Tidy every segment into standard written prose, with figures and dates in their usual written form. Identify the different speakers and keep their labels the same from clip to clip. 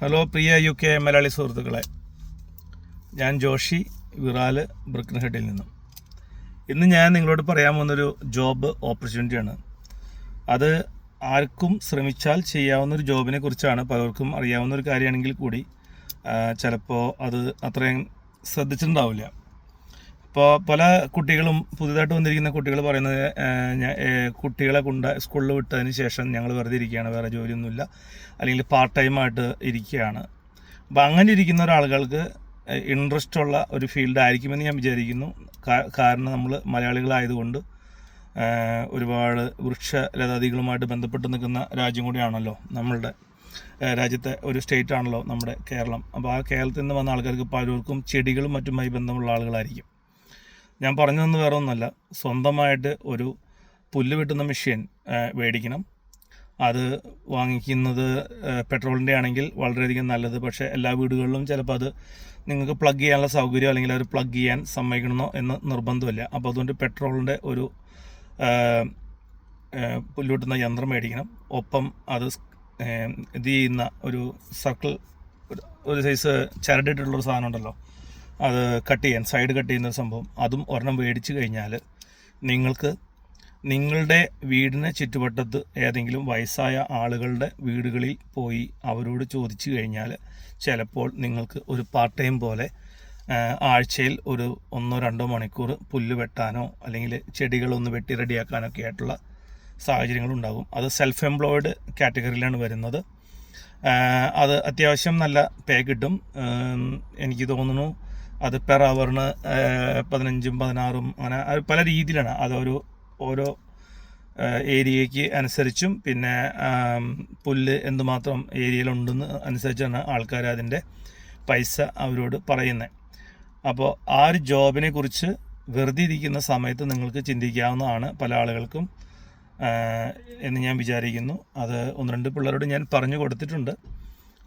Speaker 1: Hello പ്രിയ UK Malayali സുഹൃത്തുക്കളെ, ഞാൻ ജോഷി വിറാല് ബ്രിക്കൻഹെഡിൽ നിന്നും. ഇന്ന് ഞാൻ നിങ്ങളോട് പറയാൻ പോകുന്നൊരു ജോബ് ഓപ്പർച്യൂണിറ്റിയാണ്. അത് ആർക്കും ശ്രമിച്ചാൽ ചെയ്യാവുന്നൊരു ജോബിനെ കുറിച്ചാണ്. പലർക്കും അറിയാവുന്ന ഒരു കാര്യമാണെങ്കിൽ കൂടി ചിലപ്പോൾ അത് അത്രയും ശ്രദ്ധിച്ചിട്ടുണ്ടാവില്ല. ഇപ്പോൾ പല കുട്ടികളും പുതുതായിട്ട് വന്നിരിക്കുന്ന കുട്ടികൾ പറയുന്നത്, കുട്ടികളെ സ്കൂളിൽ വിട്ടതിന് ശേഷം ഞങ്ങൾ വെറുതെ ഇരിക്കുകയാണ്, വേറെ ജോലിയൊന്നുമില്ല, അല്ലെങ്കിൽ പാർട്ട് ടൈമായിട്ട് ഇരിക്കുകയാണ്. അപ്പോൾ അങ്ങനെ ഇരിക്കുന്ന ഒരാളുകൾക്ക് ഇൻട്രസ്റ്റ് ഉള്ള ഒരു ഫീൽഡ് ആയിരിക്കുമെന്ന് ഞാൻ വിചാരിക്കുന്നു. കാരണം നമ്മൾ മലയാളികളായതുകൊണ്ട് ഒരുപാട് വൃക്ഷലതാദികളുമായിട്ട് ബന്ധപ്പെട്ട് നിൽക്കുന്ന രാജ്യം കൂടിയാണല്ലോ നമ്മളുടെ രാജ്യത്തെ ഒരു സ്റ്റേറ്റ് ആണല്ലോ നമ്മുടെ കേരളം. അപ്പോൾ ആ കേരളത്തിൽ നിന്ന് വന്ന ആൾക്കാർക്ക് പലർക്കും ചെടികളും മറ്റുമായി ബന്ധമുള്ള ആളുകളായിരിക്കും. ഞാൻ പറഞ്ഞതെന്ന് വേറെ ഒന്നുമല്ല, സ്വന്തമായിട്ട് ഒരു പുല്ല് വെട്ടുന്ന മെഷീൻ മേടിക്കണം. അത് വാങ്ങിക്കുന്നത് പെട്രോളിൻ്റെ ആണെങ്കിൽ വളരെയധികം നല്ലത്. പക്ഷേ എല്ലാ വീടുകളിലും ചിലപ്പോൾ അത് നിങ്ങൾക്ക് പ്ലഗ് ചെയ്യാനുള്ള സൗകര്യം അല്ലെങ്കിൽ അത് പ്ലഗ് ചെയ്യാൻ സമ്മതിക്കണമെന്നോ എന്ന് നിർബന്ധമില്ല. അപ്പോൾ അതുകൊണ്ട് പെട്രോളിൻ്റെ ഒരു പുല്ല് വെട്ടുന്ന യന്ത്രം മേടിക്കണം. ഒപ്പം അത് ഇത് ചെയ്യുന്ന ഒരു സർക്കിൾ, ഒരു സൈസ് ചരടിട്ടുള്ളൊരു സാധനം ഉണ്ടല്ലോ, അത് കട്ട് ചെയ്യാൻ, സൈഡ് കട്ട് ചെയ്യുന്ന സംഭവം, അതും ഒരെണ്ണം മേടിച്ച് കഴിഞ്ഞാൽ നിങ്ങൾക്ക് നിങ്ങളുടെ വീടിന് ചുറ്റുവട്ടത്ത് ഏതെങ്കിലും വയസ്സായ ആളുകളുടെ വീടുകളിൽ പോയി അവരോട് ചോദിച്ചു കഴിഞ്ഞാൽ ചിലപ്പോൾ നിങ്ങൾക്ക് ഒരു പാർട്ട് ടൈം പോലെ ആഴ്ചയിൽ ഒരു 1-2 മണിക്കൂർ പുല്ല് വെട്ടാനോ അല്ലെങ്കിൽ ചെടികളൊന്ന് വെട്ടി റെഡിയാക്കാനൊക്കെ ആയിട്ടുള്ള സാഹചര്യങ്ങളുണ്ടാകും. അത് സെൽഫ് എംപ്ലോയിഡ് കാറ്റഗറിയിലാണ് വരുന്നത്. അത് അത്യാവശ്യം നല്ല പേ കിട്ടും. എനിക്ക് തോന്നുന്നു അത് പെർ അവറിന് 15ഉം 16ഉം അങ്ങനെ പല രീതിയിലാണ്. അതൊരു ഓരോ ഏരിയയ്ക്ക് അനുസരിച്ചും പിന്നെ പുല്ല് എന്തുമാത്രം ഏരിയയിലുണ്ടെന്ന് അനുസരിച്ചാണ് ആൾക്കാർ അതിൻ്റെ പൈസ അവരോട് പറയുന്നത്. അപ്പോൾ ആ ഒരു ജോബിനെ കുറിച്ച് വെറുതെ ഇരിക്കുന്ന സമയത്ത് നിങ്ങൾക്ക് ചിന്തിക്കാവുന്നതാണ് പല ആളുകൾക്കും എന്ന് ഞാൻ വിചാരിക്കുന്നു. അത് 1-2 പിള്ളേരോട് ഞാൻ പറഞ്ഞു കൊടുത്തിട്ടുണ്ട്.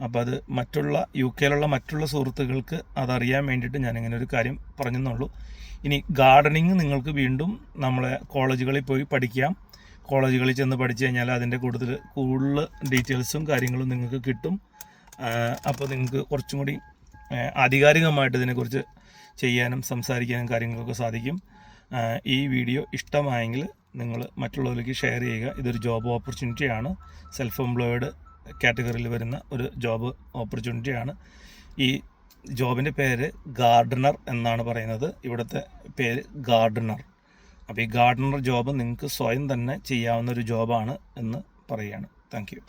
Speaker 1: അപ്പോൾ അത് മറ്റുള്ള UK മറ്റുള്ള സുഹൃത്തുക്കൾക്ക് അതറിയാൻ വേണ്ടിയിട്ട് ഞാനിങ്ങനെ ഒരു കാര്യം പറഞ്ഞെന്നുള്ളൂ. ഇനി ഗാർഡനിങ് നിങ്ങൾക്ക് വീണ്ടും നമ്മളെ കോളേജുകളിൽ പോയി പഠിക്കാം. കോളേജുകളിൽ ചെന്ന് പഠിച്ചു കഴിഞ്ഞാൽ അതിൻ്റെ കൂടുതൽ ഡീറ്റെയിൽസും കാര്യങ്ങളും നിങ്ങൾക്ക് കിട്ടും. അപ്പോൾ നിങ്ങൾക്ക് കുറച്ചും കൂടി ആധികാരികമായിട്ട് ഇതിനെക്കുറിച്ച് ചെയ്യാനും സംസാരിക്കാനും കാര്യങ്ങളൊക്കെ സാധിക്കും. ഈ വീഡിയോ ഇഷ്ടമായെങ്കിൽ നിങ്ങൾ മറ്റുള്ളവരിലേക്ക് ഷെയർ ചെയ്യുക. ഇതൊരു ജോബ് ഓപ്പർച്യൂണിറ്റിയാണ്. സെൽഫ് എംപ്ലോയിഡ് കാറ്റഗറിയിൽ വരുന്ന ഒരു ജോബ് ഓപ്പർച്യൂണിറ്റിയാണ്. ഈ ജോബിൻ്റെ പേര് ഗാർഡനർ എന്നാണ് പറയുന്നത്. ഇവിടുത്തെ പേര് ഗാർഡനർ. അപ്പോൾ ഈ ഗാർഡനർ ജോബ് നിങ്ങൾക്ക് സ്വയം തന്നെ ചെയ്യാവുന്ന ഒരു ജോബാണ് എന്ന് പറയുകയാണ്. Thank you.